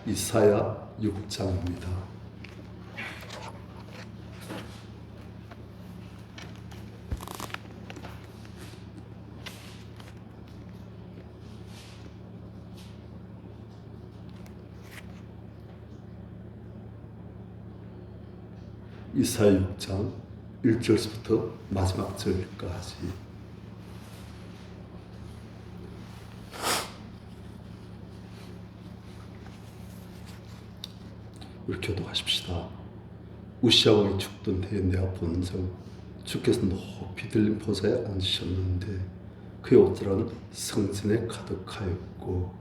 이사야 6장입니다. 이사야 6장 1절부터 마지막 절까지. 우리 교독하십시다. 우시아 왕이 죽던 해에 내가 본즉 주께서 높이 들린 보좌에 앉으셨는데 그의 옷자락은 성전에 가득하였고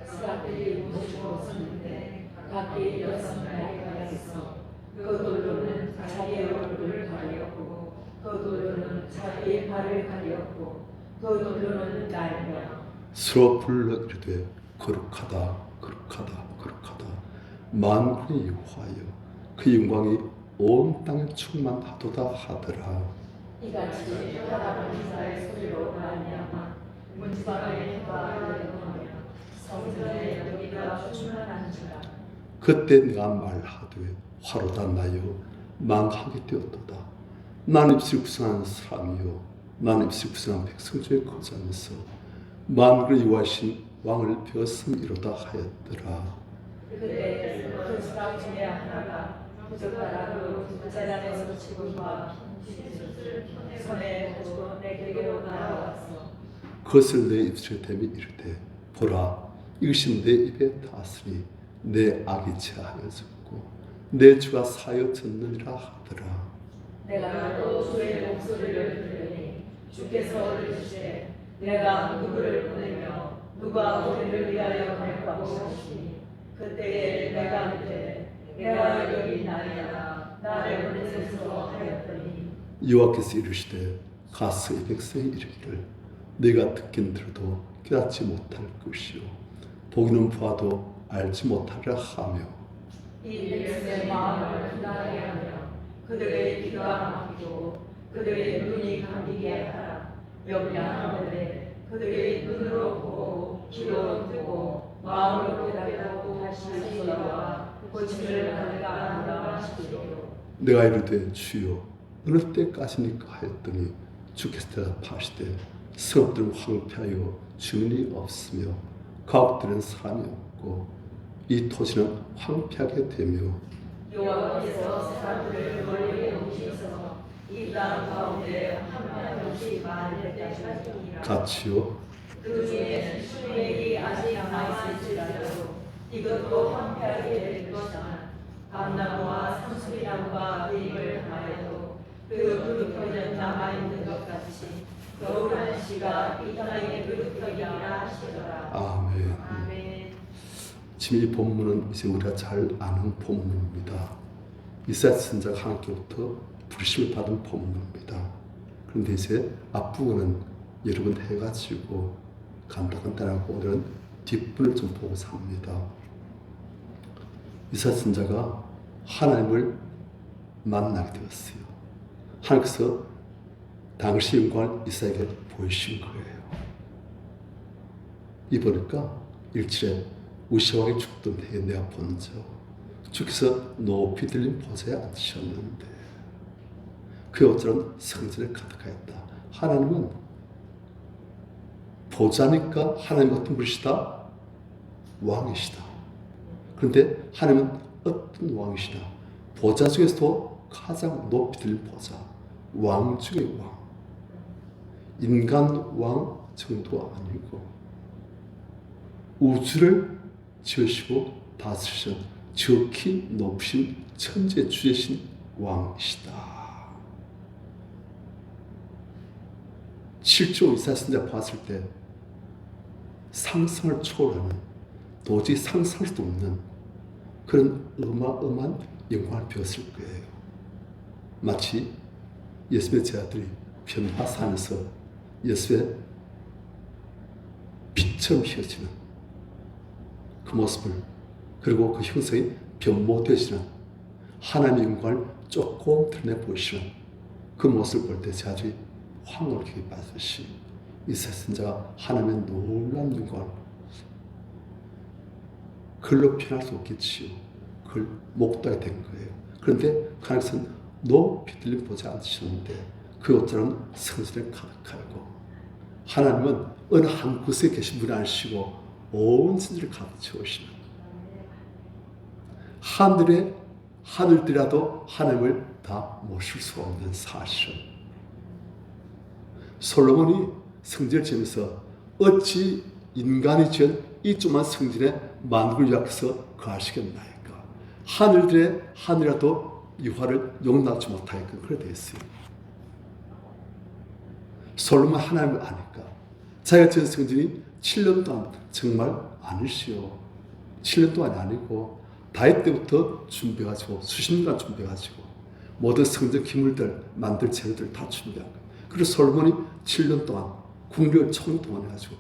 사람들이 모시고 섰는데 각기 6나라에서 그 돌로는 자기의 얼굴을 가렸고 그 돌로는 자기의 발을 가렸고 그 돌로는 날며 서로 불러 이르되 거룩하다 거룩하다 거룩하다 만군의 여호와여 그 영광이 온 땅에 충만하도다 하더라. 이같이 하나님 이사의 소리로 말미암아 문지방의 해가 열리며 성전의 여기가 충만한지라. 그때 내가 말하되 화로다 나여 망하게 되었도다. 나는 입술 구성한 사람이요 나는 입술 구성한 백성 중에 거자면서 만군의 여호와신 왕을 배웠음이로다 하였더라. 그때 그 수락 중에 하나가 부젓가락으로 제단에서 지금과 흰옷을 손에 가지고 내게로 날아왔어. 그것을 내 입술에 대며 이르되 보라 이것이 내 입에 닿았으니 내 악이 제하여졌고 내 주가 사여졌느니라 하더라. 내가 또 주의 목소리를 들으니 주께서 이르시되 내가 누구를 보내며 누가 우리를 위하여 갈 것이니 그때에 내가 이르되 내가 여기 있나이다 나를 보내소서 하였더니 여호와께서 이르시되 가서 이 백성이 이르기를 내가 듣긴 들어도 깨닫지 못할 것이요 보기는 보아도 알지 못하리라 하며 이 백성의 마음을 기다리게 하며 그들의 귀가 막히고 그들의 눈이 감기게 하라. 염려하는데 그들의 눈으로 보고 귀로 듣고 마음으로 깨닫고 다시 시도와 고침을 받을까 하노라 하시기로. 내가 이르되 주여 어느 때까지니까 하였더니 주께서 대답하시되 성읍들은 황폐하여 주인이 없으며 가옥들은 사람이 없고 이 토지는 황폐하게 되며 여호와께서 사람들을 멀리 옮기셔서 이 땅 가운데 한 명씩 많을 때까지니라. 같이요 그 중에 수백이 아직 남아있을지라도 이것도 황폐하게 될 것이나 감나무와 상수리나무가 배임을 당하여도 그 그릇터기는 남아있는 것 같이 겨울한 씨가 이 땅의 그릇터기라 하시더라. 아멘. 아멘. 지금 이 본문은 이제 우리가 잘 아는 본문입니다. 이사야 선지자가 하나님께로부터 부르심을 받은 본문입니다. 그런데 이제 앞부분은 여러분 해가지고 간단하고 오늘은 뒷부분을 좀 보고자 합니다. 이사야 선지자가 하나님을 만나게 되었어요. 하나님께서 당시 영광을 이사야에게 보이신 거예요. 이 보니까 1절에 우시아 왕이 죽던 해에 내가 본즉 주께서 높이 들린 보좌에 앉으셨는데 그의 옷자락은 성전에 가득하였다. 하나님은 보좌니까 하나님 어떤 분이시다? 왕이시다. 그런데 하나님은 어떤 왕이시다? 보좌 중에서도 가장 높이 들린 보좌, 왕 중의 왕. 인간 왕 정도가 아니고 우주를 지으시고 다스리신 지극히 높으신 천재 주제신 왕이시다. 실제로 이사야 선지자 봤을 때 상상을 초월하는 도저히 상상할 수도 없는 그런 어마어마한 영광을 배웠을 거예요. 마치 예수의 제자들이 변화산에서 예수의 빛처럼 휘어지는 그 모습을 그리고 그 형상이 변모되시는 하나님의 영광을 조금 드러내 보이시는 그 모습을 볼 때 제자들이 황홀하게 받으시 이사야 선지자가 하나님의 놀라운 영광을 글로 표현할 수 없겠지요. 그걸 목도하게 된 거예요. 그런데 하나님께서는 높이 들림 보지 않으셨는데 그 옷자는 성전에 가득하고 하나님은 어느 한 곳에 계신 분이 아니시고 온 성전을 가득 채우시는 하늘들이라도 하나님을 다 모실 수 없는 사실은 솔로몬이 성전을 지으면서 어찌 인간이 지은 이 조그만 성전에 만국을 위하여서 거하시겠나이까. 하늘이라도 유화를 용납지 못하게끔 그래 되어 있어요. 솔로몬 하나님을 아니까 자기가 지은 성전이 7년 동안 정말 아니시오. 7년 동안이 아니고 다윗 때부터 준비해가지고 수십 년간 준비해가지고 모든 성전 기물들 만들 재료들 다 준비한 거예요. 그리고 솔로몬이 7년 동안 국력을 총동원해가지고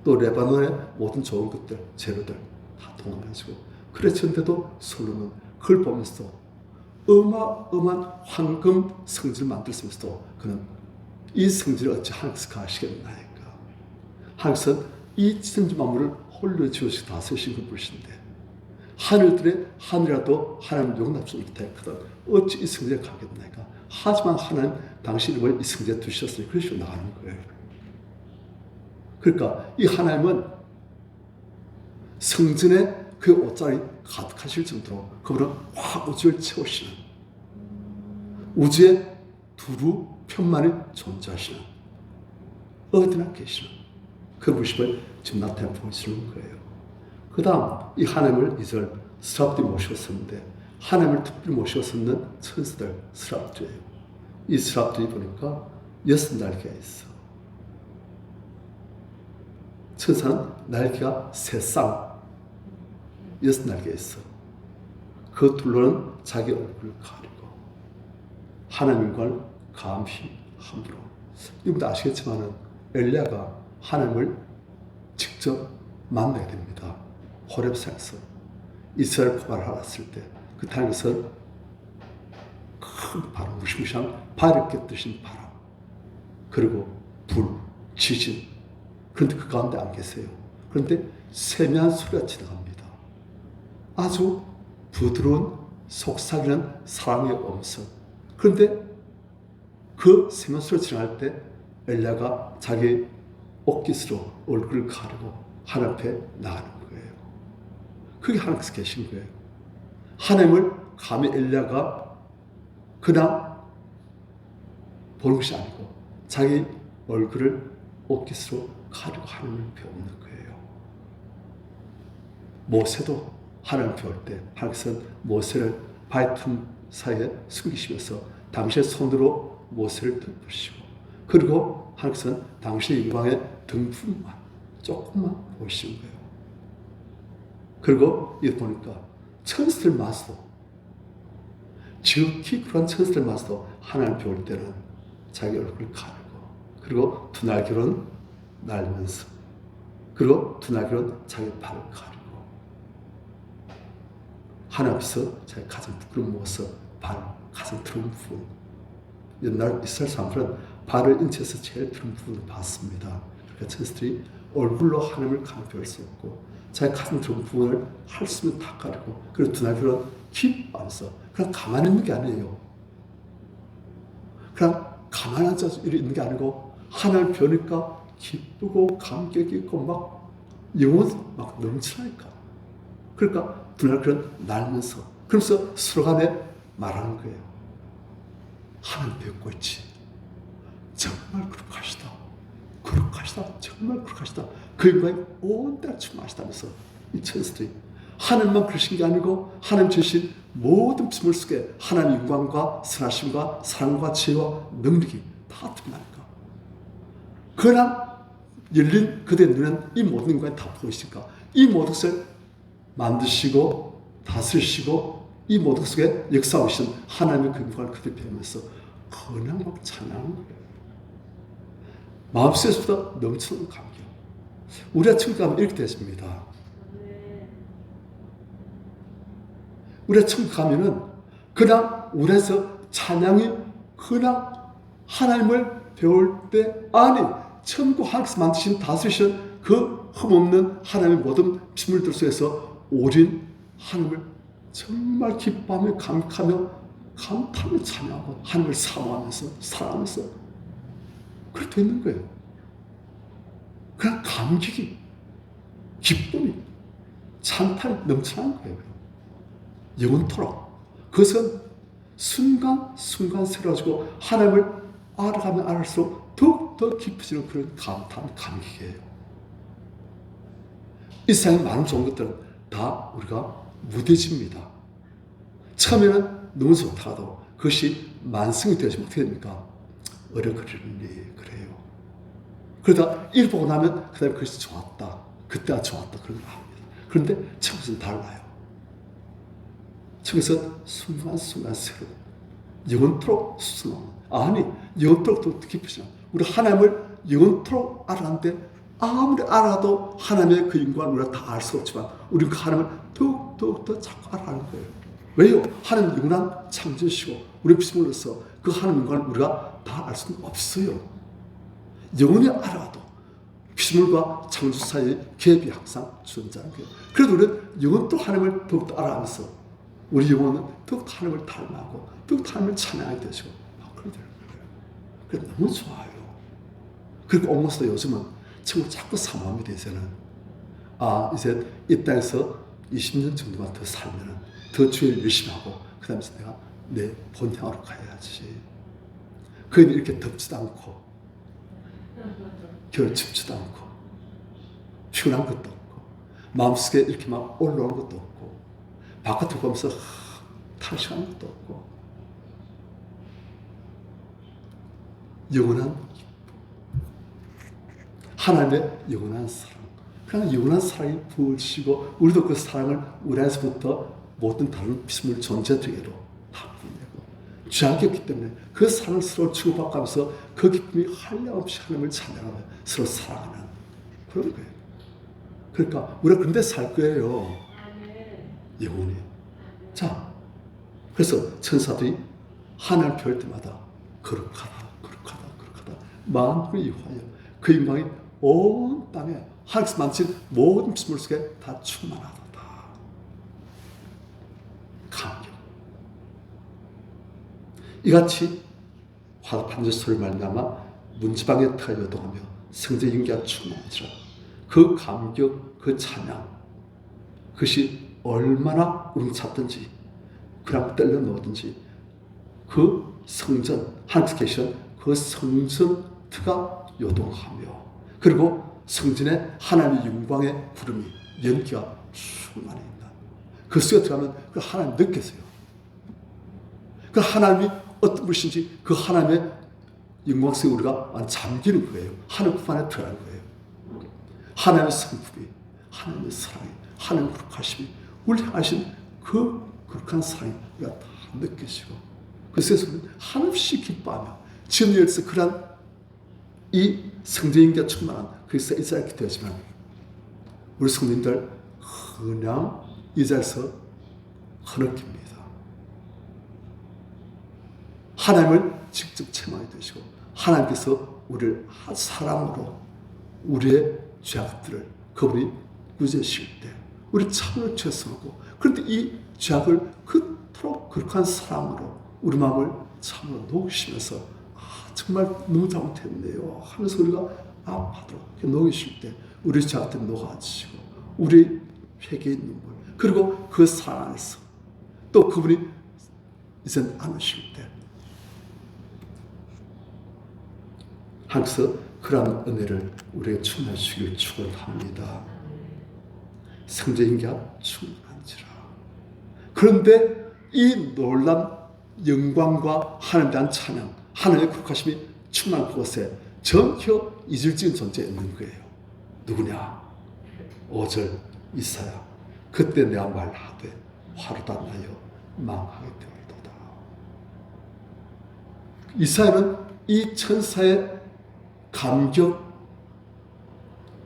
또 레바논의 모든 좋은 것들 재료들 다 동원해가지고 그랬는데도 솔로몬은 그걸 보면서 어마어마한 황금 성전을 만들면서도 그는 이 성전을 어찌 하나님께서 가시겠나이까. 하나님께서 이 천지 만물을 홀로 지으시고 다스리신 그 분이신데 하늘이라도 하나님을 용납지 못하거든 어찌 이 성전에 가겠나이까. 하지만 하나님 당신 이름을 이 성전에 두셨으니 그러시고 나가는 거예요. 그러니까 이 하나님은 성전에 그 옷자리 가득하실 정도로 그분은 확 우주를 채우시는 우주의 두루 편만이 존재하시는 어디나 계시는 그 모습을 지금 나타내 보시는 거예요. 그 다음 이 하나님을 이절 스랍들이 모셨었는데 하나님을 특별히 모셨었는 천사들 스랍들이에요. 이 스랍들이 보니까 6날개가 있어. 천사는 날개가 세쌍 6날개 있어. 그 둘로는 자기 얼굴을 가리고 하나님과 감히 함부로. 여러분도 아시겠지만은 엘리야가 하나님을 직접 만나게 됩니다. 호렙산에서 이스라엘 고발을 알았을 때 그 땅에서 큰 바람, 무시무시한 바위를 꿰뚫으신 바람, 그리고 불, 지진. 그런데 그 가운데 안 계세요. 그런데 세미한 소리가 지나갑니다. 아주 부드러운 속삭이는 사랑의 음성. 그런데 그 세미한 소리가 지나갈 때 엘리야가 자기 옷깃으로 얼굴을 가리고 하나님 앞에 나가는 거예요. 그게 하나님께서 계신 거예요. 하나님을 감히 엘리야가 그냥 보는 것이 아니고 자기 얼굴을 옷깃으로 가리고 하나님을 배우는 거예요. 모세도 하나님을 배울 때 하나님께서 모세를 바위 틈 사이에 숨기시면서 당신의 손으로 모세를 덮으시고 그리고 하나님께서는 당신의 영광의 등분만 조금만 보이시는 거예요. 그리고 이거 보니까 천사들마저도 지극히 그런 천사들마저도 하나님을 배울 때는 자기 얼굴을 가리고 그리고 두 날개로는 날면서 그리고 두 날개로는 자기 발을 가리고 하나님 앞에서 자기 가장 부끄러운 모습, 발, 가장 더러운 부분. 옛날 이스라엘 사람들은 발을 인체에서 제일 더러운 부분을 봤습니다. 그러니까 천사들이 얼굴로 하나님을 감히 배울 수 없고 자기 가장 더러운 부분을 할 수 있으면 다 가리고 그리고 두 날개로는 기뻐하면서 그냥 가만히 있는 게 아니에요. 그냥 가만히 앉아서 있는 게 아니고 하나님을 배우니까 기쁘고 감격이 있고 막 영혼이 막 넘치니까. 그러니까 두 날개로는 날면서 그러면서 서로 간에 말하는 거예요. 하나님 배우고 있지. 정말 거룩하시다. 거룩하시다. 정말 거룩하시다. 그 영광이 온 데를 충만하시다면서 이 천사들이 하나님만 그러신 게 아니고 하나님 주신 모든 피물 속에 하나님의 영광과 선하심과 사랑과 지혜와 능력이 다 드러나니까. 그러나 열린 그대의 눈에는 이 모든 영광이 다 보이시니까 이 모든 것을 만드시고 다스리시고 이 모든 속에 역사하신 하나님의 그 영광을 그대로 배우면서 그냥 막 찬양하는 거예요. 마음속에서부터 넘치는 감격. 우리가 천국 가면 이렇게 됐습니다. 우리가 천국 가면은 그냥 우리에서 찬양이 그냥 하나님을 배울 때 아니 천국 하나님께서 만드신 다스리신 그 흠없는 하나님의 모든 피물들 속에서 우린 하나님을 정말 기뻐하며 감탄하며 찬양하고 하나님을 사모하면서 사랑하면서 그렇게 돼 있는 거예요. 그냥 감격이, 기쁨이, 찬탄이 넘쳐나는 거예요. 영원토록. 그것은 순간순간 새로워지고 하나님을 알아가면 알을수록 더욱더 깊어지는 그런 감탄, 감격이에요. 이 세상에 많은 좋은 것들은 다 우리가 무뎌집니다. 처음에는 너무 좋다가도 그것이 만성이 되어지면 어떻게 됩니까? 어려그리니 그래요. 그러다 일 보고 나면 그 다음에 그것이 좋았다. 그때가 좋았다. 그런 걸 합니다. 그런데 천국에서는 달라요. 천국에서 순간순간 새로워. 영원토록 수선하는. 아니, 영원토록 더 깊으시나. 우리 하나님을 영원토록 알았는데 아무리 알아도 하나님의 그 영광을 우리가 다 알 수 없지만 우리는 그 하나님을 더욱더 자꾸 알아가는 거예요. 왜요? 하나님 영원한 창조시고 우리 피조물로서 그 하나님 영광을 우리가 다 알 수는 없어요. 영원히 알아도 피조물과 창조 사이의 갭이 항상 존재하는 거예요. 그래도 우리는 영원토록 하나님을 더욱더 알아가면서 우리 영혼은 더욱더 하나님을 닮아가고 더욱더 하나님을 찬양하게 되시고 그렇게 되는 거예요. 그게 너무 좋아요. 그리고 옥모스도 요즘은 정말 자꾸 사모합니다. 이제는 이제 이 땅에서 20년 정도만 더 살면은 더 주의를 열심히 하고 그 다음에 내가 내 본향으로 가야지. 그는 이렇게 덥지도 않고 겨울 춥지도 않고 피곤한 것도 없고 마음속에 이렇게 막 올라오는 것도 없고 바깥을 보면서 탈식하는 것도 없고 영원한 하나님의 영원한 사랑, 그냥 영원한 사랑이 부어지고 우리도 그 사랑을 우리 안에서부터 모든 다른 피조물 존재들에게로 다 보내고 주양겼기 때문에 그 사랑을 서로 주고받으면서 그 기쁨이 한량없이 하나님을 찬양하며 서로 사랑하는 그런 거예요. 그러니까 우리가 그런 데 살 거예요. 영원히. 자, 그래서 천사들이 하나님을 볼 때마다 거룩하다 만군을 이루하여 그 영광이 온 땅에 하늘에서 만진 모든 피조물 속에 다 충만하도다. 감격. 이같이 화답한 소리를 말미암아 문지방의 터가 요동하며 성전 인기가 충만하지라. 그 감격, 그 찬양, 그것이 얼마나 움찼든지 그냥 떨려 놓든지 그 성전, 하늘에서 계신 그 성전 터가 요동하며 그리고 성전에 하나님의 영광의 구름이 연기가 충만히 있는 그 속에 들어가면 그 하나님 느껴져요. 그 하나님이 어떤 분이신지 그 하나님의 영광 속에 우리가 잠기는 거예요. 하나님 품 안에 들어가는 거예요. 하나님의 성품이, 하나님의 사랑이, 하나님의 거룩하심이 우리 향하신 그 거룩한 사랑이 우리가 다 느껴지고 그 속에서 우리는 한없이 기뻐하며 지금 여기서 그런 이 성전인기가 충만한 그리스도 이스라엘이 되었지만 우리 성도님들 그냥 이 자리에서 흐느낍니다. 하나님을 직접 체험하게 되시고 하나님께서 우리를 사랑으로 우리의 죄악들을 그분이 구제하실 때 우리 참을 죄송하고 그런데 이 죄악을 그토록 거룩한 사랑으로 우리 마음을 참으로 녹이시면서 정말 너무 잘못했네요 하면서 우리가 아파도록 녹이실 때 우리 죄악들이 녹아지시고 우리 회개의 눈물 그리고 그 사랑 안에서 또 그분이 이제 안으실 때 하나님께서 그러한 은혜를 우리에게 충만하시길 축원합니다. 성전인기가 충만한지라. 그런데 이 놀란 영광과 하나님에 대한 찬양 하나님의 거룩하심이 충만한 그곳에 전혀 잊을지은 존재가 있는 거예요. 누구냐? 5절 이사야 그때 내가 말하되 화로다 나여 망하게 되었도다. 이사야는 이 천사의 감격,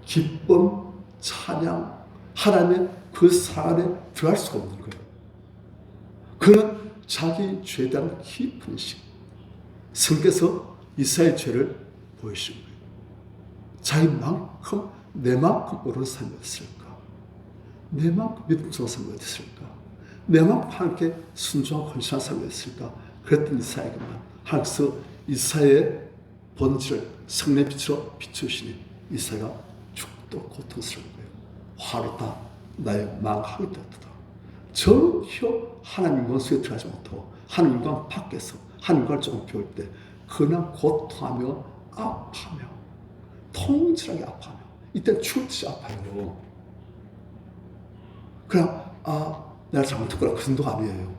기쁨, 찬양 하나님의 그 사랑에 들어갈 수가 없는 거예요. 그는 자기 죄에 대한 깊은 인식 성께서 이사야의 죄를 보이신 거예요. 자기만큼 내만큼 옳은 삶이었을까? 내만큼 믿음스러운 사람이 어디 있을까? 내만큼 하나님께 순종하고 헌신한 사람이 어디 있을까? 그랬던 이사야에게만 하나님께서 이사야의 본질을 성령의 빛으로 비추시니 이사야가 죽도록 고통스러운 거예요. 화로다 나의 망하게 되었다. 전혀 하나님 원수에 들어가지 못하고 하나님 영광 밖에서 하나님 영광을 조금 배울 때 그냥 고통하며 아파하며 통질하게 아파하며 이때 죽을 듯이 아파요. 그냥 내가 잘못했구나 그 정도가 아니에요.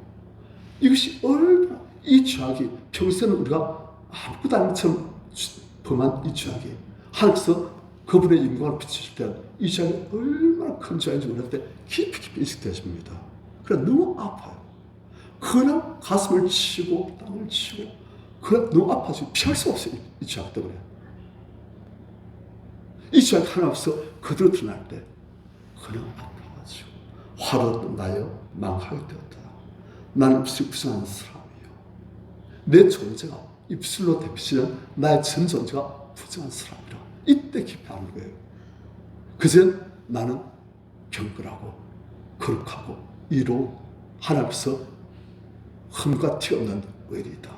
이것이 얼마나 이 죄악이 평소에는 우리가 아무것도 아닌 것처럼 범한 이 죄악이 하나님께서 그분의 영광을 비추실 때 이 죄악이 얼마나 큰 죄악인지 모를 때 깊이 인식되어집니다. 그래 너무 아파요. 그냥 가슴을 치고 땅을 치고 그래 너무 아파서 피할 수 없어요. 이 죄악 때문에. 이 죄악 하나 없어 그대로 드러날 때 그냥 아파가지고 화로 나여 망하게 되었다. 나는 입술이 부정한 사람이요. 내 존재가 입술로 대비시는 나의 전 존재가 부정한 사람이라. 이때 깊이 아는 거예요. 그제 나는 경건하고 거룩하고 이로운 하나님께서 흠과 티 없는 의리다.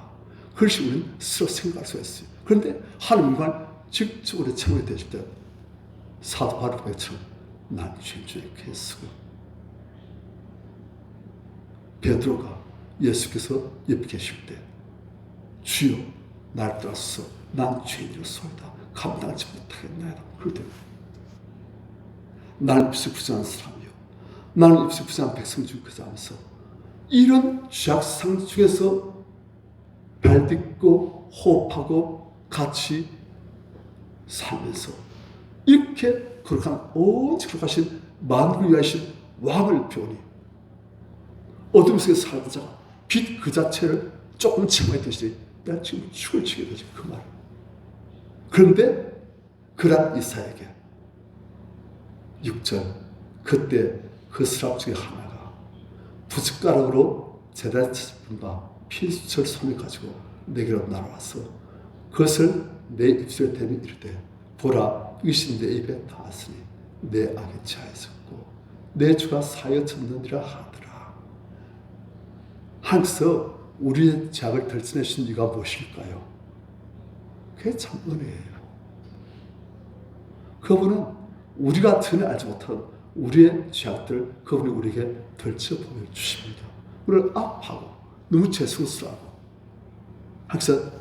그것이 우리는 스스로 생각할 수 있어요. 그런데 하나님과 직접으로 체험이 되실 때 사도 바울처럼 난 죄인중에 계시고 베드로가 예수께서 옆에 계실 때 주여 나를 따라서 난 죄인이로소이다. 감당하지 못하겠나이다. 그럴 때 나는 입술 부정한 사람이요. 나는 입술 부정한 백성 중에 하면서 이런 죄악상 중에서 발딛고 호흡하고 같이 살면서 이렇게 거룩한 오직 거룩하신 만국을 위하신 왕을 배우니 어둠 속에 살던 자가 빛 그 자체를 조금 체험했듯이 내가 지금 죽을 치게 되지 그 말. 그런데 그런 이사야에게 6절 그때 그 스랍 중에 하나가 부숟가락으로 제단에 짚은 바 필수철 손을 가지고 내게로 날아와서 그것을 내 입술에 대며 이르되 보라 이것이 내 입에 닿았으니 내 악이 자했었고 내 주가 사여졌느니라 하더라. 하나님께서 우리의 죄악을 덜어내신 이유가 무엇일까요? 그게 참 은혜예요. 그분은 우리가 전혀 알지 못한 우리의 죄악들 그분이 우리에게 덜쳐 보여주십니다. 우리를 아파하고 너무 죄송스러워하고 항상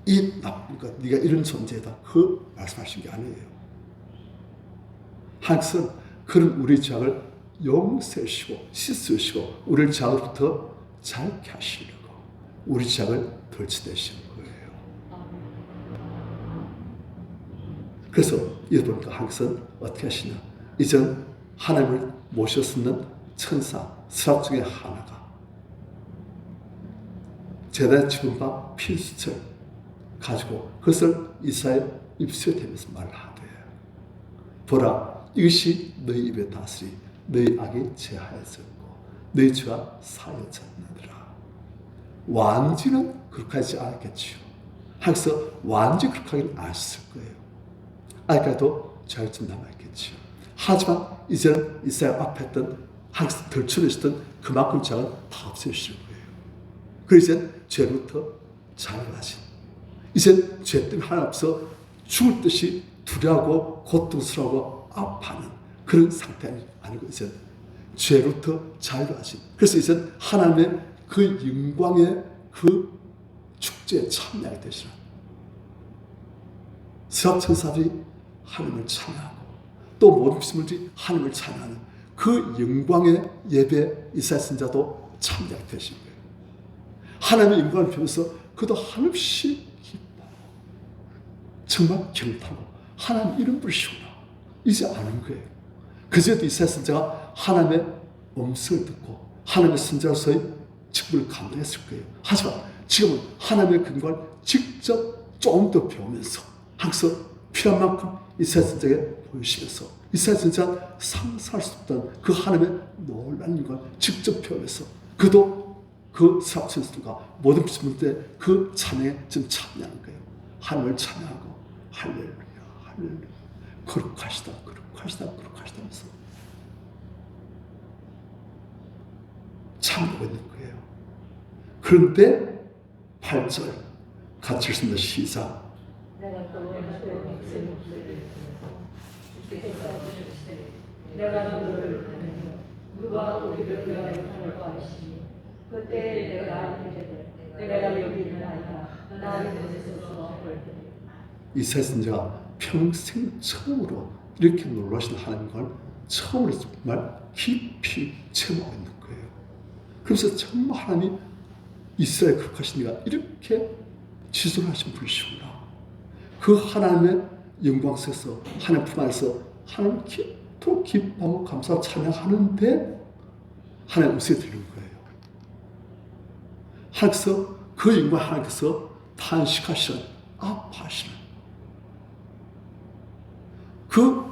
이 나쁜 것 네가 이런 존재다 그 말씀하신 게 아니에요. 항상 그런 우리 죄악을 용서하시고 씻으시고 우리를 죄악으로부터 자유케 하시려고 우리 죄악을 덜쳐내시는 거예요. 그래서 이어 보니까 항상 어떻게 하시냐 이전 하나님을 모셨었는 천사 스랍 중에 하나가 제단에 집은 바 필수철 가지고 그것을 이사의 입술에 대면서 말을 하되 보라 이것이 너희 입에 닿으리 너희 악이 제하였었고 너희 죄가 사여졌느니라. 완전히는 그렇게 하지 않았겠지요. 하면서 완전히 그렇게 하기는 안 했을 거예요. 아직까지도 죄가 좀 남아있겠지요. 하지만 이제는 이사야 앞에 했던 항상 덜쳐내시던 그만큼 죄가 다 없애주실 거예요. 그래서 이제 죄로부터 자유하신 이제 죄 때문에 하나 없어 죽을 듯이 두려워하고 고통스러워하고 아파하는 그런 상태가 아니고 이제 죄로부터 자유하신 그래서 이제 하나님의 그 영광의 그 축제에 참여하게 되시라. 스랍 천사들이 하나님을 찬양하고 또 모든 피조물들이 하나님을 찬양하는 그 영광의 예배 이스라엘 선자도 참여하게 되신 거예요. 하나님의 영광을 보면서 그도 한없이 기뻐 정말 경탄하고 하나님 이름 부르시구나 이제 아는 거예요. 그제도 이스라엘 선자가 하나님의 음성을 듣고 하나님의 선자로서의 직분을 감당했을 거예요. 하지만 지금은 하나님의 근광을 직접 조금 더 배우면서 항상 필요한 만큼 이스라엘 선자에게 보여주시면서 이스라엘 선자가 상상할 수 없던 그 하나님의 놀라운 영광을 직접 배우면서 그도 그 스랍천사들과 모든 피조물들의 그 찬양에 지금 참여하는 거예요. 하나님을 찬양하고 할렐루야 할렐루야 거룩하시다 거룩하시다 거룩하시다 하면서 참고 있는 거예요. 그런데 8절 같이 읽습니다. 시작. 내가 또 백성의 목소리를 주께서 주시되 내가 너를 보내며 누가 우리를 위하여 할까 하시니 그때 내가 이르되 내가 여기 있나이다 나를 보내소서 할 때 이사야 선지자가 평생 처음으로 이렇게 놀라신 하나님을 처음으로 정말 깊이 체험하고 있는 거예요. 그래서 정말 하나님이 이스라엘 거룩하신 이가 이렇게 지존하신 분이시구나. 그 하나님의 영광 속에서 하나님 품 안에서 하나님 깊도록 기뻐하고 감사하고 찬양하는데 하나님 음성이 들리는 거예요. 하나님께서 그 영광 하나님께서 탄식하시는 아파하시는 그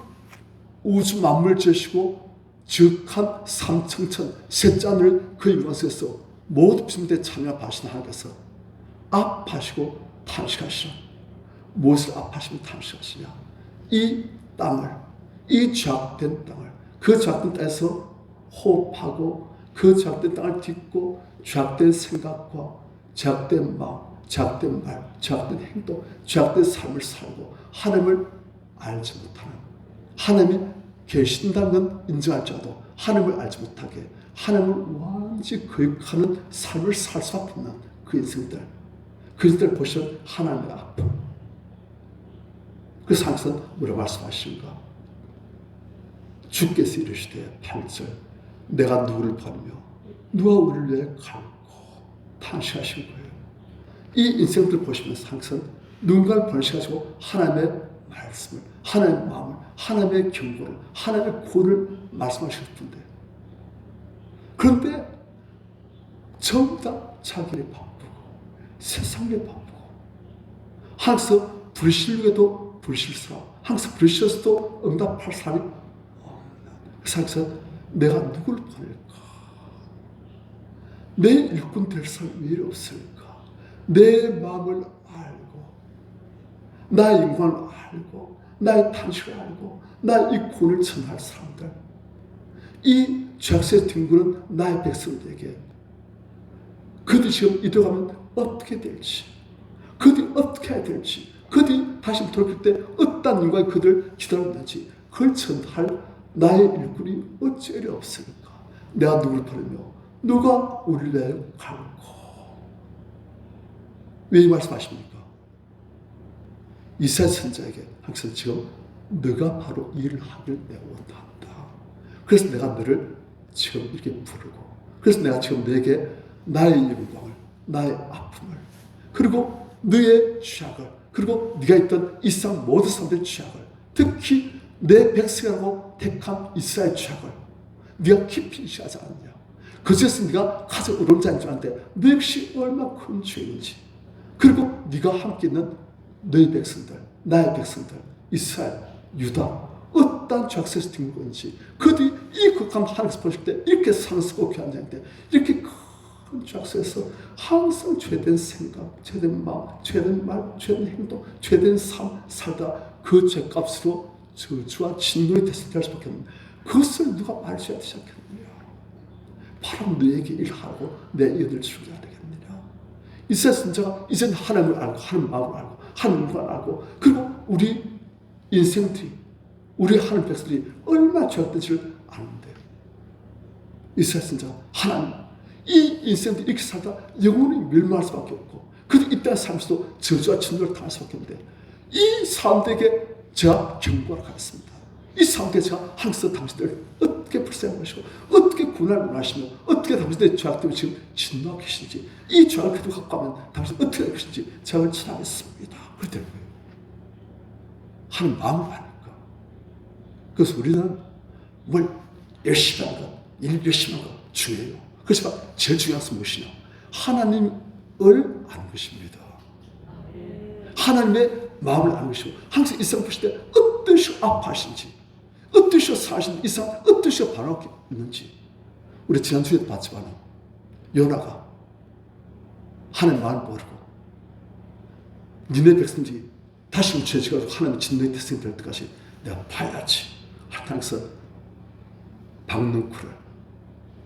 우주 만물 지으시고 즉한 삼청천 셋짠을 그 영광 속에서 모두 비스무리하게 찬양하시는 하나님께서 아파하시고 탄식하시는 무엇을 아파하시면 탄식하시냐? 이 땅을, 이 죄악된 땅을, 그 죄악된 땅에서 호흡하고 그 죄악된 땅을 딛고 죄악된 생각과 죄악된 마음, 죄악된 말, 죄악된 행동, 죄악된 삶을 살고 하나님을 알지 못하는, 하나님이 계신다는 건 인정할지라도 하나님을 알지 못하게 하나님을 완전히 거역하는 삶을 살 수밖에 없는 그 인생들, 그 인생들 보시면 하나님의 아픔. 그래서 항상 뭐라고 말씀하시는가? 주께서 이르시되 8절 내가 누구를 버리며 누가 우리를 위해 갈고 탄식하신 거예요. 이 인생들 보시면서 항상 누군가를 번식하시고 하나님의 말씀을, 하나님의 마음을, 하나님의 경고를, 하나님의 구원을 말씀하실 텐데 그런데 전부 다 자기를 바쁘고 세상에 바쁘고 항상 불신에도 불실스러워 항상 불실해서도 응답할 사람이 없는 그래서 내가 누구를 보낼까? 내 일꾼 될 사람이 왜 없을까? 내 마음을 알고 나의 영광을 알고 나의 탄식을 알고 나의 이 구원을 전할 사람들 이 죄악의 뒹구는 나의 백성들에게 그들이 지금 이대로가면 어떻게 될지 그들이 어떻게 해야 될지 그들이 다시 돌아올 때 어떤 인간이 그들을 기다렸는지 그걸 전할 나의 일꾼이 어찌 없을까? 내가 누구를 보내며 누가 우리를 위하여 갈고 왜 이 말씀하십니까? 이사야 선지자에게 항상 지금 너가 바로 이 일을 하길 내가 원한다. 그래서 내가 너를 지금 이렇게 부르고 그래서 내가 지금 너에게 나의 영광을 나의 아픔을 그리고 너의 죄악을 그리고 네가 있던 이 세상 모든 사람들의 죄악을 특히 내 백성이라고 택한 이스라엘 죄악을 네가 깊이 인식하지 않느냐. 그것에서 네가 가장 어려운 자인 줄 아는데 너 역시 얼마나 큰 죄인지 그리고 네가 함께 있는 너의 백성들 나의 백성들 이스라엘 유다 어떤 죄악에서 든 건지 그들이 이 극한 하늘에서 보실 때 이렇게 상스럽고 귀한 자인데 이렇게 큰 죄악에서 항상 죄된 생각 죄된 마음 죄된 말 죄된 행동 죄된 삶 살다 그 죄값으로 저주와 진노의 대상이 될 수밖에 없는 그것을 누가 말해줘야 되지 않겠느냐. 바로 너에게 일하고 내 이들을 죽여야 되겠느냐. 이스라엘 선지자가 이제는 하나님을 알고 하나님 마음을 알고 하나님을 알고 그리고 우리 인생들이 우리 하나님 백성들이 얼마나 죄악된지를 아는데 이스라엘 선지자가 하나님 이 인생들이 이렇게 살다 영원히 멸망할 수밖에 없고 그들이 이 땅에 살면서도 저주와 진노를 당할 수밖에 없는데 이 사람들에게 제가 경고를 하겠습니다. 이 사람들에게 제가 항상 당신들 어떻게 불쌍하시고 어떻게 고난을 원하시며 어떻게 당신들의 죄악 때문에 지금 진노하고 계신지 이 죄악을 그대로 갖고 가면 당신 어떻게 할 것인지 제가 전하겠습니다. 그랬더니 하는 마음을 아니까 그래서 우리는 뭘 열심히 하는 것 일 열심히 하는 것 중요해요. 그렇지만 제일 중요한 것은 무엇이냐 하나님을 아는 것입니다. 하나님의 마음을 아는 것이고 항상 이 세상 보실 때 어떠시 아파하신지 어떠시 사시는지 이 세상 어떠시 반응하고 있는지 우리 지난주에도 봤지만 요나가 하나님 마음을 모르고 니네 백성들이 다시 죄지가지고 하나님의 진노의 대상이 될 때까지 내가 봐야지 하면서 박능쿨을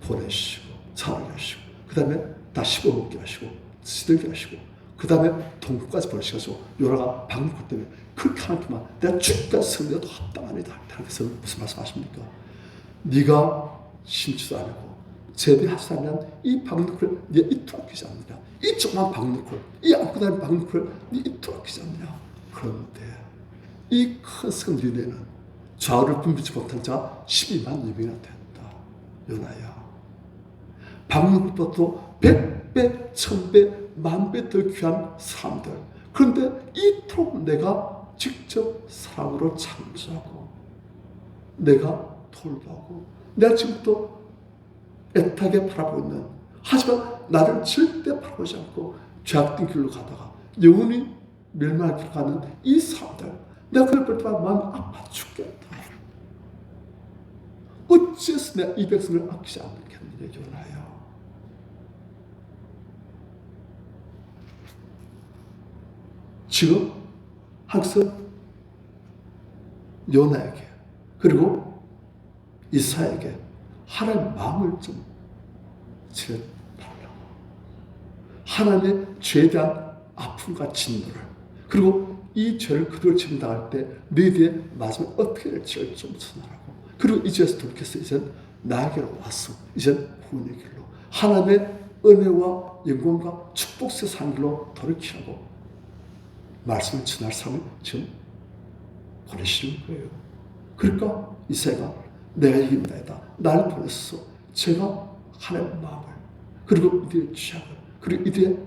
보내시고 자라게 하시고, 그 다음에 다 씹어먹게 하시고, 시들게 하시고, 그 다음에 동굴까지 보내셔가지고 요나가 방울꽃 때문에 그렇게 하는 동안 내가 죽기까지 성내도 합당하니다. 하나님께서 무슨 말씀하십니까? 네가 심지도 않고 재배하지 않으면 이 방울꽃을 네가 이토록 아끼지 않느냐. 이 조그만 방울꽃, 이 안고 다니는 방울꽃을 네 이토록 아끼지 않느냐. 그런데 이 큰 성리에는 좌우를 분별치 못한 자가 12만 200이나 된다. 요나야, 방울꽃보다도 100배, 1000배, 10,000배 더 귀한 사람들. 그런데 이토록 내가 직접 사랑으로 창조하고 내가 돌보고 내가 지금부터 애타게 바라보고 있는, 하지만 나를 절대 바라보지 않고 죄악된 길로 가다가 영원히 멸망할 길로 가는 이 사람들, 내가 그걸 볼 때마다 마음이 아파 죽겠다. 어째서 내가 이 백성을 아끼지 않겠느냐. 요나야, 지금 항상 요나에게 그리고 이사야에게 하나님의 마음을 좀 지어달라고, 하나님의 죄에 대한 아픔과 진노를, 그리고 이 죄를 그대로 지임당할 때 너희들의 마지막에 어떻게 될지를 좀 전하라고. 그리고 이 죄에서 돌이켜서 이젠 나에게로 와서 이젠 구원의 길로, 하나님의 은혜와 영광과 축복의 산 길로 돌이키라고 말씀을 전할 사람을 지금 보내시는 거예요. 그러니까 이사야가 내가 이긴다이다, 나를 보내서 제가 하나님의 마음을, 그리고 이들의 죄악을, 그리고 이들의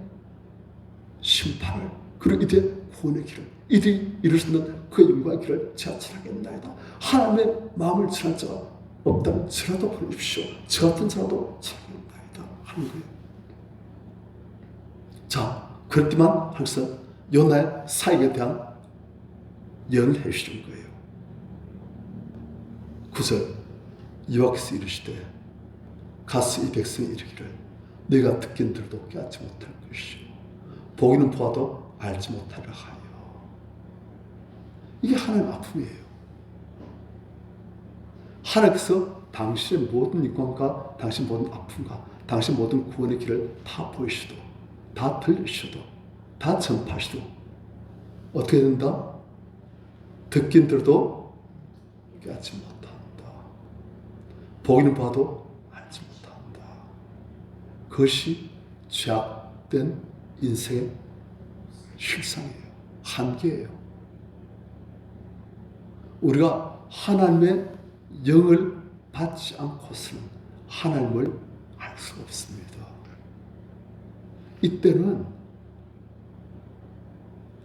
심판을, 그리고 이들의 구원의 길을, 이들이 이룰 수 있는 그 영광의 길을 제가 전하겠나이다. 하나님의 마음을 전할 자가 없다면 저라도 보내십시오. 저 같은 자라도 전하겠나이다 하는 거예요. 자, 그렇지만 항상 요나의 사역에 대한 예언을 해주시는 거예요. 9절, 여호와께서 이르시되 가서 이 백성이 이르기를 네가 듣긴 들어도 깨닫지 못할 것이요 보기는 보아도 알지 못하려 하여. 이게 하나님의 아픔이에요. 하나님께서 당신의 모든 영광과 당신 모든 아픔과 당신 모든 구원의 길을 다 보이시도, 다 들리시도, 다 전파하시도 어떻게 된다? 듣긴 들어도 깨닫지 못한다. 보기는 봐도 알지 못한다. 그것이 죄악된 인생의 실상이에요. 한계예요. 우리가 하나님의 영을 받지 않고서는 하나님을 알 수가 없습니다. 이때는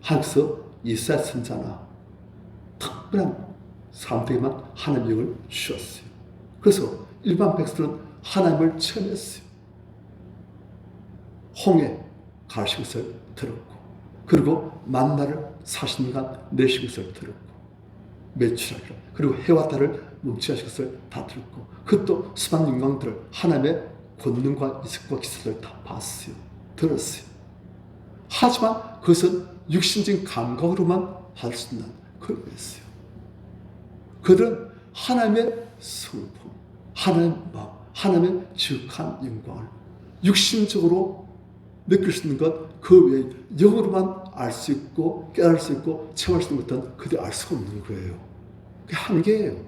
하나님께서 이사야 선지자나 특별한 사람들에게만 하나님의 영을 주셨어요. 그래서 일반 백성은 하나님을 체험했어요. 홍해 가르친 것을 들었고, 그리고 만나를 40년간 내신 것을 들었고, 매출하기로, 그리고 해와 달을 멈추게 하신 것을 다 들었고, 그것도 수많은 영광들을, 하나님의 권능과 이석과 기사들을 다 봤어요. 들었어요. 하지만 그것은 육신적인 감각으로만 할 수 있는 그런 거였어요. 그들은 하나님의 성품, 하나님의 마음, 하나님의 지극한 영광을 육신적으로 느낄 수 있는 것 그 외에 영으로만 알 수 있고 깨달을 수 있고 체험할 수 있는 것은 그들이 알 수가 없는 거예요. 그게 한계예요.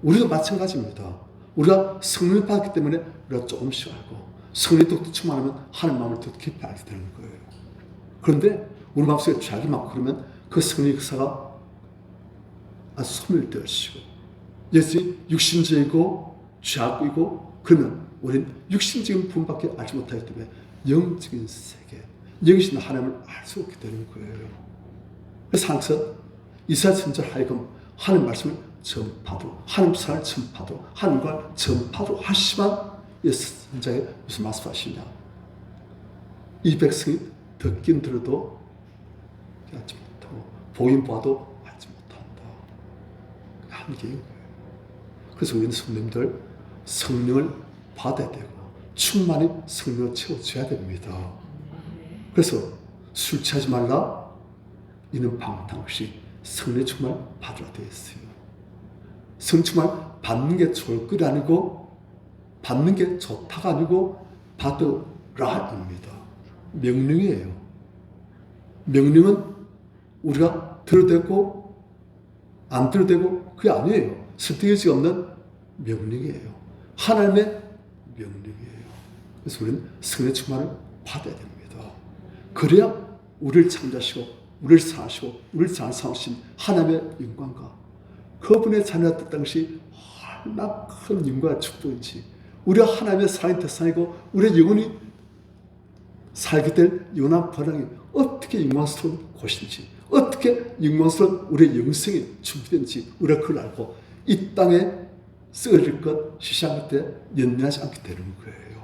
우리도 마찬가지입니다. 우리가 성령을 받았기 때문에 우리가 조금씩 알고, 성령이 또 충만하면 하나님 마음을 더 깊이 알게 되는 거예요. 그런데 우리 마음속에 죄악이 많고 그러면 그 성령의 역사가 아주 소멸되어지고, 예수님 육신적이고 죄악이고, 그러면 우리는 육신적인 부분밖에 알지 못하기 때문에 영적인 세계, 영이신 하나님을 알 수 없게 되는 거예요. 그래서 항상 이사야 선지자를 하여금 하나님 말씀을 전파도, 하나님 사랑을 전파도, 하나님과 전파도 하시지만 예수 선지자에 무슨 말씀하시냐? 이 백성이 듣긴 들어도 깨닫지 못하고 보긴 봐도 알지 못한다. 한계인 거예요. 그래서 우리는 성도님들 성령을 받아야 되고 충만히 성령을 채워줘야 됩니다. 그래서 술 취하지 말라, 이는 방탕시 성령 충만 받으라 되어 있어요. 성 충만 받는 게 좋을 것 아니고 받는 게 좋다가 아니고 받으라입니다. 명령이에요. 명령은 우리가 들어대고 안 들어대고 그게 아니에요. 설득의지가 없는 명령이에요. 하나님의 명령이에요. 그래서 우리는 성령의 충만을 받아야 됩니다. 그래야 우리를 창조하시고 우리를 사시고 우리를 잘 사오신 하나님의 영광과 그분의 자녀였던 것이 얼마나 큰 영광과 축복인지, 우리가 하나님의 사랑의 대상이고 우리의 영혼이 살게 될 영원한 번영이 어떻게 영광스러운 곳인지, 어떻게 영광스러운 우리의 영생이 준비된지 우리가 그걸 알고 이 땅에 쓰여질 것 시시한 때 연연하지 않게 되는 거예요.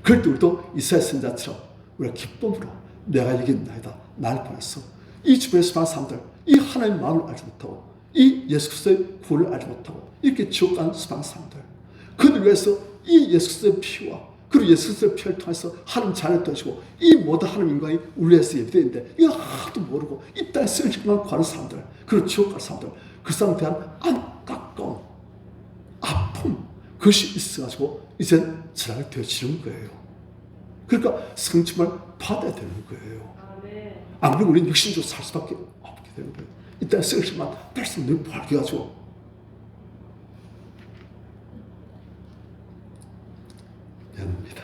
그럴 때 우리도 이사야 선지자처럼 우리가 기쁨으로 내가 이겼나이다, 나를 보냈어. 이 주변에서 많은 사람들 이 하나님의 마음을 알지 못하고 이 예수 그리스도의 구원을 알지 못하고 이렇게 지옥 가는 수많은 사람들, 그들 위해서 이 예수 그리스도의 피와 그리고 예수 그리스도의 피를 통해서 하나님 자녀를 도시고 이 모든 하나님 영광이 우리 위해서 예비되는데 이거 하나도 모르고 이 땅에 쓰여질만 구하는 사람들, 그리고 지옥 가는 사람들, 그 사람에 대한 안타까운 아픔, 그것이 있어가지고 이제 지나게 되어지는 거예요. 그러니까 성침을 받아야 되는 거예요. 안 그러면 우리는 육신적으로 살 수밖에 없게 되는 거예요. 이 땅에 쓰여질만 말씀 늘 밝게 가지고 미안합니다.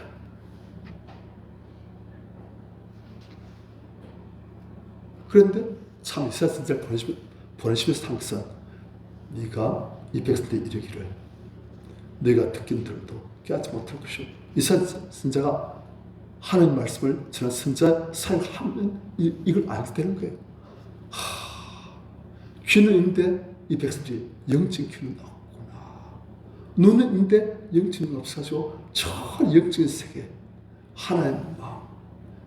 그런데 참 이스라엘 선지자를 보내시면서 한 것은 네가 이 백성들에 이르기를 네가 듣긴 들어도 깨닫지 못할 것이오. 이스라엘 선지자가 하나님 말씀을 전한 선지자 사역하면 이걸 알게 되는 거예요. 귀는 있는데 이 백성들이 영적인 귀는 없구나. 눈은 있는데 영적인 눈은 없어가지고 저 영적인 세계, 하나님의 마음,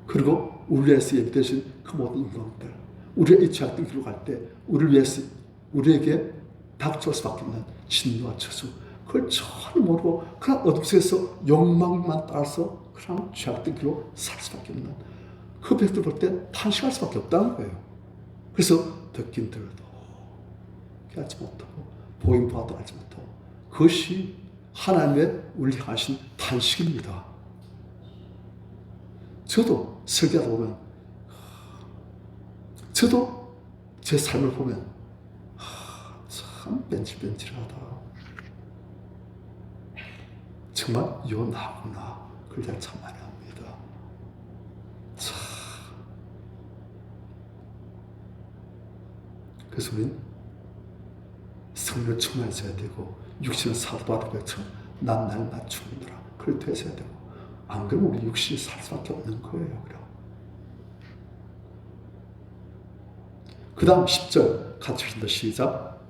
그리고 우리 위해서 예비되신 그 모든 영광들, 우리가 이 죄악된 길로 갈 때 우리를 위해서 우리에게 닥쳐올 수밖에 없는 진노와 저주, 그걸 전혀 모르고 그냥 어둠 속에서 욕망만 따라서 그냥 죄악된 길로 살 수밖에 없는 그 백성들 볼 때 탄식할 수밖에 없다는 거예요. 그래서 듣긴 들어도 깨닫지 못하고 보긴 보아도 알지 못하고, 그것이 하나님의 우리 하신 탄식입니다. 저도 설교하다 보면, 저도 제 삶을 보면 참 뺀질뺀질하다, 정말 요나구나, 그걸 제가 참 많이 합니다. 참. 그래서 우리는 성령을 충만해져야 되고 육신을 사도받은 것처럼 난 날 맞추는구나, 그걸 되셔야 되고, 안 그러면 우리 육신이 살 수밖에 없는 거예요. 그 다음 10절 같이 읽습니다. 시작.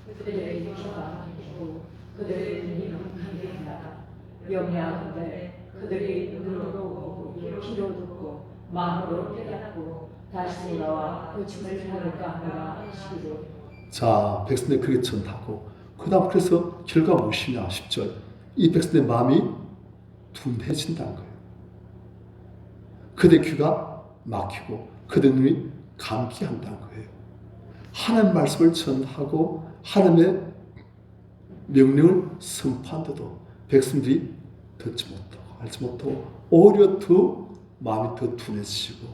그들의 기가 아니고 그들의 눈이 눈하게 하다. 영향하되 그들이 눈으로 보고 귀로 듣고 마음으로 깨닫고 다시 돌아와 고침을 받을까 하노라 하시기로. 자, 백성들이 그렇게 전하고 그 다음 그래서 결과 무엇이냐. 10절, 이 백성들의 마음이 둔해진다는 거예요. 그들의 귀가 막히고 그들 눈이 감기한다는 거예요. 하나님 말씀을 전하고 하나님의 명령을 선포한데도 백성들이 듣지 못하고 알지 못하고 오히려 더 마음이 더 둔해지고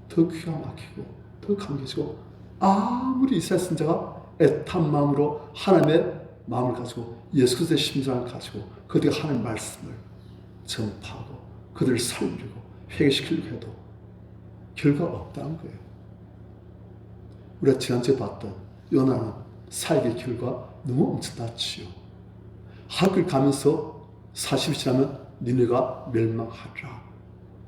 더 귀가 막히고 더 감겨지고, 아무리 이스라엘 선지자가 애탄 마음으로 하나님의 마음을 가지고 예수 그리스도의 심장을 가지고 그들이 하나님의 말씀을 전파하고 그들을 살리고 회개시키려고 해도 결과가 없다는 거예요. 우리가 지난주에 봤던 요나는 사역의 결과 너무 엄청났지요. 하루길 가면서 40이 지나면 니네가 멸망하리라.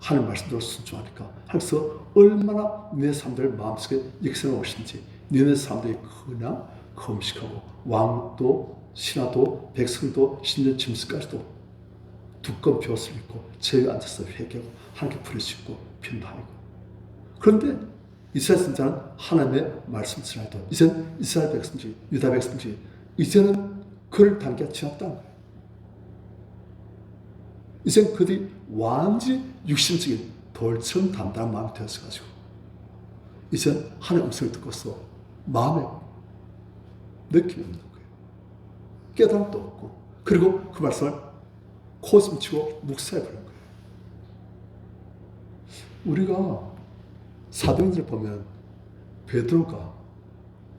하는 말씀대로 순종하니까 하면서 얼마나 니네 사람들 마음속에 역사가 오신지, 니네 사람들이 그냥 금식하고 왕도 신하도 백성도 신년 짐승까지도 두꺼운 벼슬 입고 제에 앉아서 회개하고 하나님께 부르짖고 변화하고. 그런데 이스라엘 선지자는 하나님의 말씀을 전해도 이제는 이스라엘 백성들이, 유다 백성들이 이제는 그를 단계가 지났다는 거예요. 이제는 그들이 완전히 육신적인 돌처럼 단단한 마음이 되었어가지고 이제는 하나님의 음성을 듣고서 마음에 느낌이 없는 거예요. 깨달음도 없고, 그리고 그 말씀을 코웃음 치고 묵살해버린 거예요. 우리가 사도행전을 보면 베드로가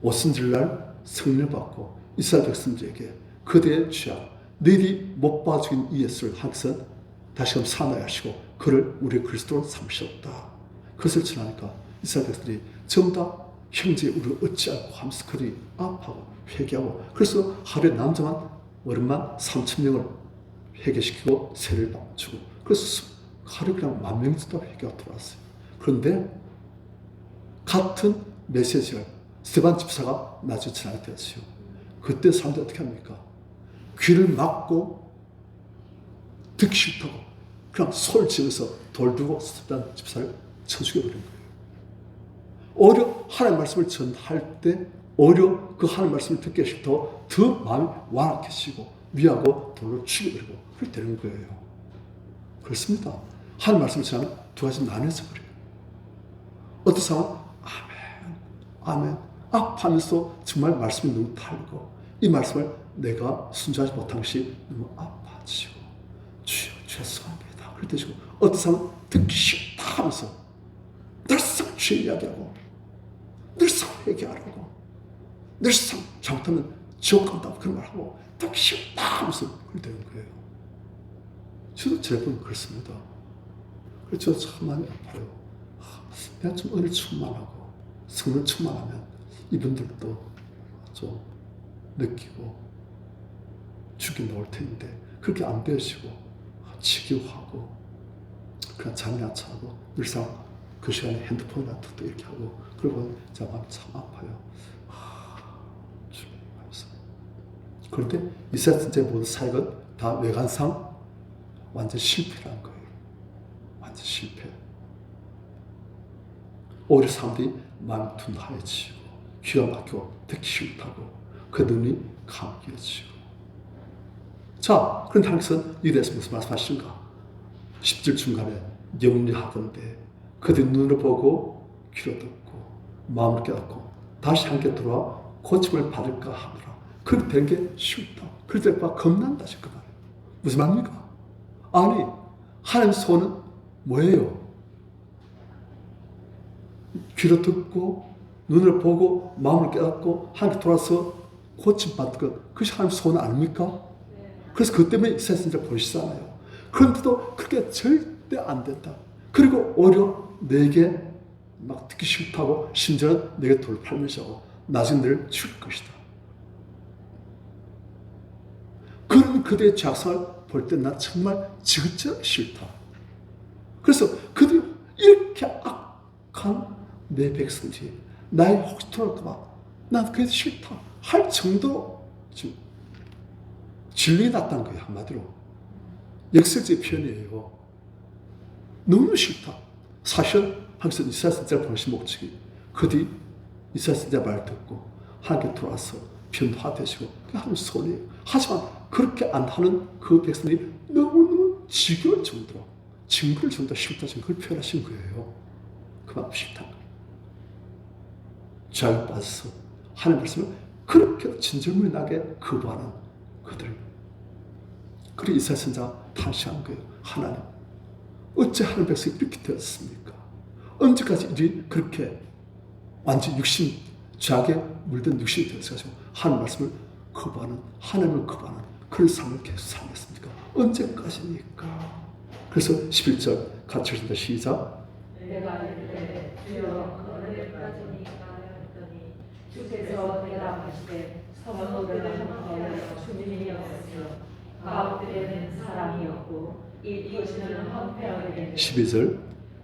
오순절날 성령을 받고 이스라엘 백성들에게 그들의 죄악, 너희들이 못 봐 죽인 이 예수를 하나님께서 다시금 사나이 하시고 그를 우리 그리스도로 삼으셨다. 그것을 전하니까 이스라엘 백성들이 전부 다 형제 우리를 어찌하고 하면서 그들이 아파하고 회개하고, 그래서 하루에 남자만 어른만 3,000명을 회개시키고 세례를 주고, 그래서 하루에 그냥 10,000명 정도 회개가 들어왔어요. 그런데 같은 메시지를 스데반 집사가 나중에 전하게 되었어요. 그때 사람들이 어떻게 합니까? 귀를 막고 듣기 싫다고 그냥 소리를 지르면서 돌 두고 스데반 집사를 쳐 죽여버린 거예요. 오히려 하나님의 말씀을 전할 때 오히려 그 하나님의 말씀을 듣기 싫다고 더 마음이 완악해지고 위하고 돌로 죽여버리고 그렇게 되는 거예요. 그렇습니다. 하나님의 말씀을 전하면 두 가지 나뉘어져 버려요. 어떤 사람은 아멘, 아멘, 아파하면서 정말 말씀이 너무 달고 이 말씀을 내가 순종하지 못한 것이 너무 아파지고 주여 죄송합니다. 그럴 때 어떤 사람은 듣기 싫다 하면서 늘상 죄 이야기하고 늘상 회개하라고 늘상 잘못하면 지옥 간다고 그런 말하고 듣기 싫다 하면서 그렇게 되는 거예요. 저도 제 분 그렇습니다. 그래서 저 참 많이 아파요. 내가 좀 은혜를 충만하고 성을 충만하면 이분들도 좀 느끼고 죽이 나올 텐데 그렇게 안 되시고 지겨워하고 그냥 잠이 안 차고 늘상 그 시간에 핸드폰이나 또 이렇게 하고 그러고 제 마음이 참 아파요. 그런데 이 세상의 모든 사역은 다 외관상 완전 실패라는 거예요. 완전 실패. 오히려 사람들이 마음이 둔하여지고 귀가 막히고 듣기 싫다고 그 눈이 감겨지고. 자, 그런데 하나님께서는 이 대해서 무슨 말씀하시는가? 10절 중간에 염려하건대 그들 눈을 보고 귀로 듣고 마음을 깨닫고 다시 함께 돌아와 고침을 받을까 하노라. 그렇게 되는 게 싫다. 그럴 때가 겁난다. 그 말이에요. 무슨 말입니까? 아니, 하나님의 소원은 뭐예요? 귀로 듣고 눈을 보고 마음을 깨닫고 하나님께 돌아서 고침받는 것, 그것이 하나님의 소원 아닙니까? 그래서 그것 때문에 이 세상을 보시잖아요. 그런데도 그렇게 절대 안 된다. 그리고 오히려 내게 막 듣기 싫다고 심지어는 내게 돌팔면서 나중에 너를 죽일 것이다. 그런 그들의 작성을 볼 때 난 정말 지긋지긋 싫다. 그래서 그들이 이렇게 악한 내 백성들이 나의 혹시 돌아올까봐 난 그게 싫다 할 정도로 지금 진리가 났다는 거예요. 한마디로 역설적인 표현이에요. 너무 싫다. 사실 하나님께서 이스라엘 선지자를 보내신 목적이 그들이 이스라엘 선지자 말을 듣고 하나님께 들어와서 변화되시고 그게 하나님의 소원이에요. 하지만 그렇게 안 하는 그 백성들이 너무너무 지겨울 정도로 징그러울 정도로 싫다 지금 그걸 표현하신 거예요. 그만큼 싫다는 거예요. 죄악에 빠져서 하나님의 말씀을 그렇게 진절문이 나게 거부하는 그들. 그리고 이스라엘 선지자가 탄식한 거예요. 하나님, 어째 하나님 백성이 이렇게 되었습니까? 언제까지 일이 그렇게 완전 육신, 죄악에 물든 육신이 되어서 하나님 말씀을 거부하는, 하나님을 거부하는 그런 삶을 계속 살겠습니까? 언제까지입니까? 그래서 11절 같이 읽습니다. 시작. 내가 이르되 주여 언제까지니까 했더니 주께서 대답하시되 성도를 함께하여 주님이 없으며 가운데는 사람이 없고 이 도시는 황폐하게 되니 12절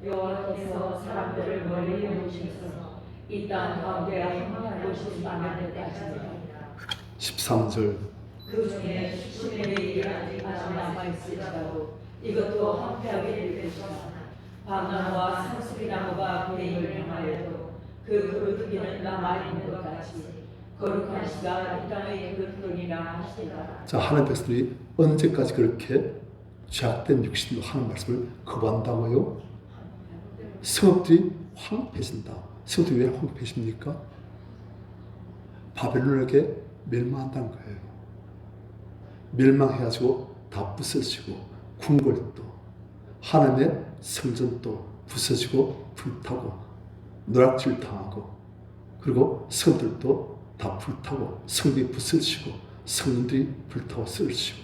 여호와께서 사람들을 멀리 오시면서 이 땅 가운데 황폐한 곳이 마련되었습니다. 13절 그 중에 수십의 일이 아직까지 남아있을지라도 이것도 황폐하게 될 것이다. 밤나무와 상수리나무가 배임을 향하여도 그 그릇기는 남아있는 것 같이 거룩한 시가 이 땅의 그릇들이라 하시리라. 자, 하나님 백성들이 언제까지 그렇게 죄악된 육신으로 하는 말씀을 거부한다고요? 성읍들이 황폐해진다. 성읍들이 왜 황폐해집니까? 바벨론에게 멸망한다는 거예요. 멸망해가지고 다 부서지고 궁궐도 하나님의 성전도 부서지고 불타고 노략질 당하고 그리고 성들도 다 불타고 성벽이 부서지고 성들이 불타고 쓰러지고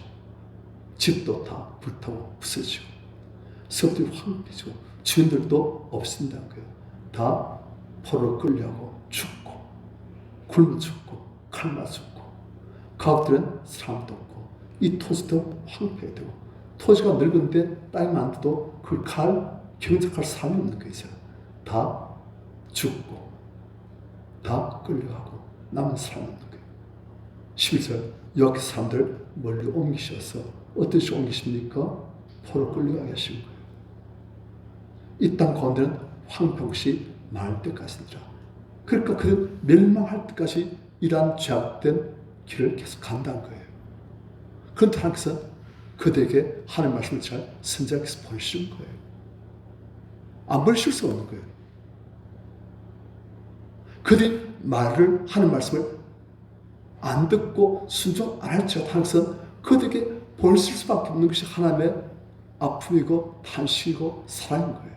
집도 다 불타고 부서지고 성들이 황폐지고 주인들도 없앤다는 거예요. 다 포로로 끌려가고 죽고 굶어 죽고 칼 맞아 죽고 가옥들은 사람도 없고 이 토지도 황폐되고 토지가 늙은데 땅이 많아도 그 칼 경작할 사람이 없는 거죠. 다 죽고 다 끌려가고 남은 사람이 없는 거예요. 11절 여기 사람들 멀리 옮기셔서 어떤 식으로 옮기십니까? 포로 끌려가게 하신 거예요. 이 땅 가운데는 황폐없이 많을 때까지니라. 그러니까 그 멸망할 때까지 이러한 죄악된 길을 계속 간다는 거예요. 그런데 하나님께서 그들에게 하나님 말씀을 잘 선지자께서 보여주신 거예요. 안 보여줄 수 없는 거예요. 그들이 말을 하는 말씀을 안 듣고 순종 안 할지라도 하나님께서 그들에게 보여줄 수밖에 없는 것이 하나님의 아픔이고 탄식이고 사랑인 거예요.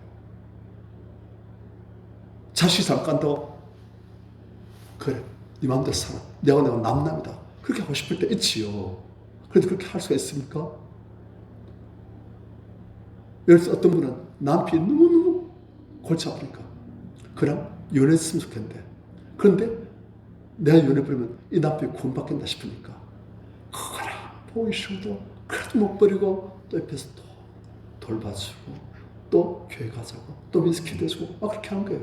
자식이 잠깐도 그래 네 마음대로 살아 내가 남남이다 그렇게 하고 싶을 때 있지요. 그런데 그렇게 할 수가 있습니까? 예를 들어서 어떤 분은 남편이 너무너무 골치 아프니까 그럼 연애했으면 좋겠는데 그런데 내가 연애버리면 이 남편이 구원받겠다 싶으니까 그거라 보이셔도 그래도 못 버리고 또 옆에서 또 돌봐주고 또 교회 가자고 또 미스키 대주고 막 그렇게 하는 거예요.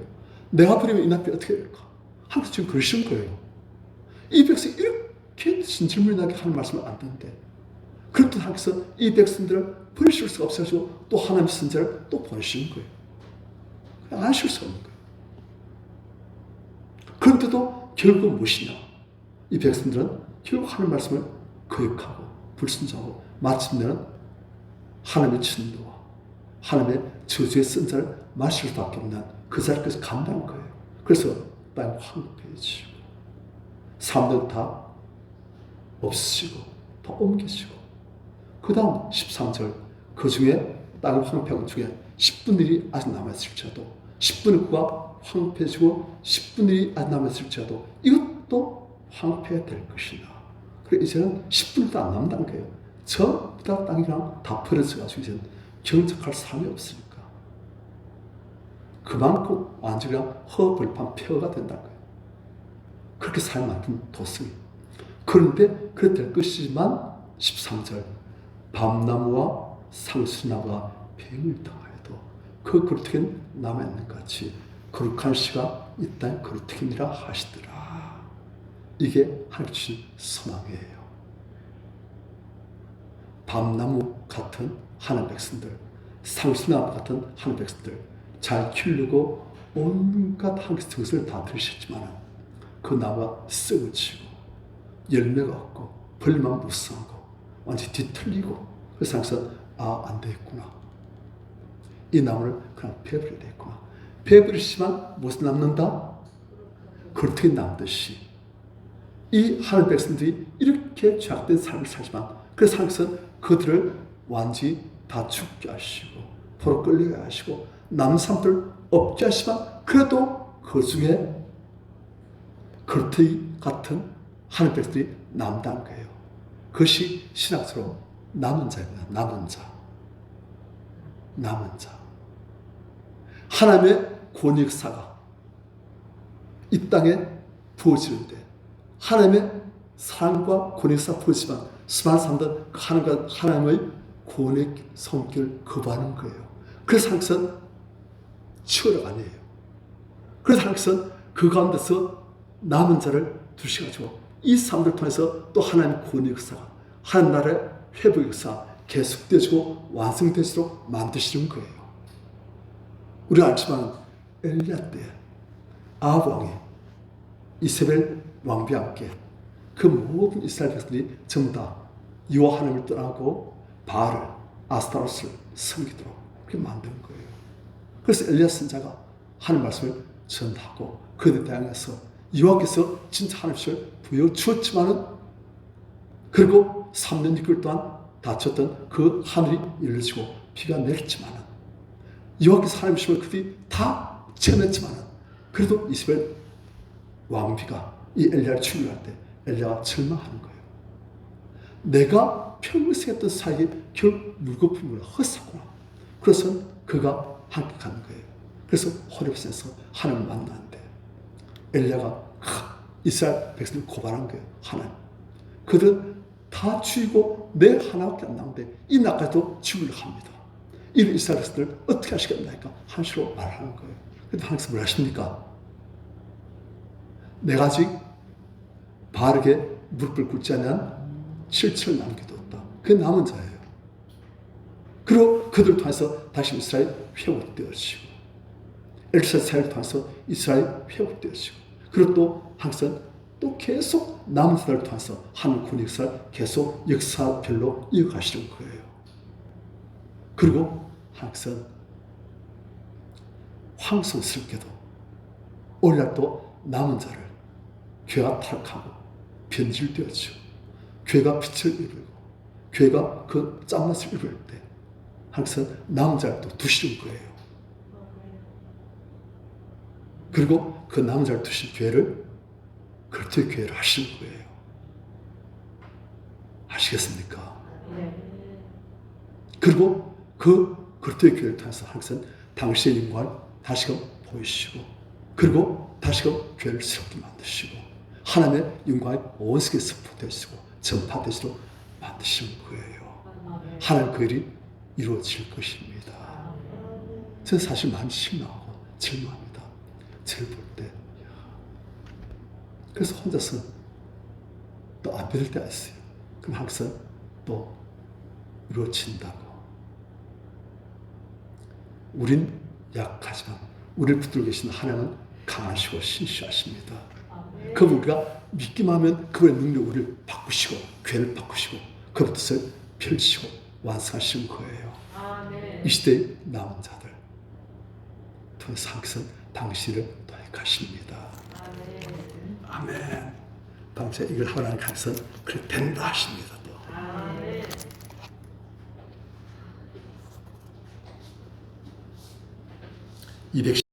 내가 버리면 이 남편이 어떻게 될까? 하나님께서 지금 그러시는 거예요. 이 백성이 이렇게 진실물나게 하는 말씀을 안 듣는데 그런데 하나님께서 이 백성들을 버리실 수가 없어서 또 하나님의 선지자를 또 보내시는 거예요. 안 하실 수 없는 거예요. 그런데도 결국은 무엇이냐? 이 백성들은 결국 하나님의 말씀을 거역하고 불순종하고 마침내는 하나님의 진노와 하나님의 저주의 선자를 마실 수밖에 없는 그 자리까지 간다는 거예요. 그래서 땅이 황폐해지고 사람들 다 없으시고 다 옮겨지고 그 다음 13절 그 중에 땅이 황폐한 중에 10분의 1이 아직 남아있을지라도 10분의 9가 황폐해지고 10분의 1이 아직 남아있을지라도 이것도 황폐가 될 것이다. 그래서 이제는 10분의 1도 안 남는다는 거예요. 전부 다 땅이랑 다 버려져가지고 이제는 경작할 사람이 없으니까 그만큼 완전히 허벌판 폐허가 된다는 거예요. 그렇게 사람 만든 도성이. 그런데 그렇게 될 것이지만 13절 밤나무와 상수나무가 뱀을 당하여도 그 그루터기는 남아있는 것 같이 거룩한 씨가 이 땅에 거룩터기니라 하시더라. 이게 하나님 주신 소망이에요. 밤나무 같은 하나님 백성들, 상수나무 같은 하나님 백성들 잘 키우려고 온갖 하나님의 정성을 다 들이셨지만 그 나무가 썩어지고 열매가 없고 벌만 무성하고 완전히 뒤틀리고 그래서 항상 안 되겠구나. 이 나무를 그냥 베어버려야 되겠구나. 베어버리시면 무엇이 남는다? 그렇게 남듯이 이 하늘 백성들이 이렇게 죄악된 삶을 살지만 그래서 하나님께서 그들을 완전히 다 죽게 하시고 포로 끌려가게 하시고 남은 사람들 없게 하시지만 그래도 그 중에 그렇듯이 같은 하늘 백성들이 남다는 거예요. 그것이 신학적으로 남은 자입니다. 남은 자. 남은 자. 하나님의 구원 역사가 이 땅에 부어지는데 하나님의 사랑과 구원 역사가 부어지지만 수많은 사람들은 하나님의 구원의 손길을 거부하는 거예요. 그래서 하나님께서 치우려가 아니에요. 그래서 하나님께서 그 가운데서 남은 자를 두셔가지고 이 사람들 통해서 또 하나님의 구원의 역사가 하나님 나라의 회복 역사 계속되어지고 완성되도록 만드시는 거예요. 우리가 알지만 엘리야 때 아합 왕이 이세벨 왕비와 함께 그 모든 이스라엘 백성들이 전부 다 여호와 하나님을 떠나고 바알을 아스타로스를 섬기도록 그렇게 만든 거예요. 그래서 엘리야 선지자가 하나님 말씀을 전하고 그들에 향해서 여호와께서 진짜 하나님을 부여주었지만은 그리고 3년 6개월 동안 다쳤던 그 하늘이 열려지고 비가 내렸지만 여호와께서 하나님의 심을 그들이 다 채냈지만 그래도 이스라엘 왕비가 이 엘리야를 죽이려 때 엘리야가 절망하는 거예요. 내가 평생 했던 사역이 결국 물거품을 헛었구나. 그래서 그가 함께 가는 거예요. 그래서 호렙산에서 하나님을 만나는데 엘리야가 이스라엘 백성을 고발한 거예요. 하나님, 그들 다 죽이고 내 하나밖에 안 남는데 이 나까지도 죽으려 합니다. 이런 이스라엘 백성들 어떻게 하시겠나니까 한시로 말하는 거예요. 그런데 하나님께서 뭘 하십니까? 내가 아직 바르게 무릎을 꿇지 않은 7천을 남겨두었다. 그 남은 자예요. 그리고 그들을 통해서 다시 이스라엘 회복되어지고 엘사 사역을 통해서 이스라엘 회복되어지고 그리고 또 항상 또 계속 남은 자들을 통해서 하늘 군의 역사를 계속 역사별로 이어가시는 거예요. 그리고 항상 황송스럽게도 오늘날 또 남은 자를 교회가 타락하고 변질되었죠. 교회가 빛을 입고 교회가 그 짠맛을 입을 때 항상 남은 자를 또 두시는 거예요. 그리고 그 남은 자를 두신 교회를 그리스도의 교회를 하시는 거예요. 아시겠습니까? 그리고 그 그리스도의 교회를 통해서 항상 당시의 영광을 다시금 보이시고 그리고 다시금 교회를 새롭게 만드시고 하나님의 영광이 온 세계에 선포되시고 전파되시도록 만드시는 거예요. 하나님 그 일이 이루어질 것입니다. 저는 사실 많이 실망하고 절망합니다. 저를 볼 때. 그래서 혼자서 또 안 믿을 때가 있어요. 그럼 항상 또 이루어진다고. 우린 약하지만 우리를 붙들고 계신 하나님은 강하시고 신실하십니다. 그분과 믿기만 하면 그분의 능력을 우리를 바꾸시고 교회를 바꾸시고 그분 뜻을 펼치고 완성하시는 거예요. 이 시대의 남은 자들 통해서 항상 당신을 도와가십니다. 아멘. 다음 주에 이걸 하나님 가서 그래 된다 하십니다. 또. 210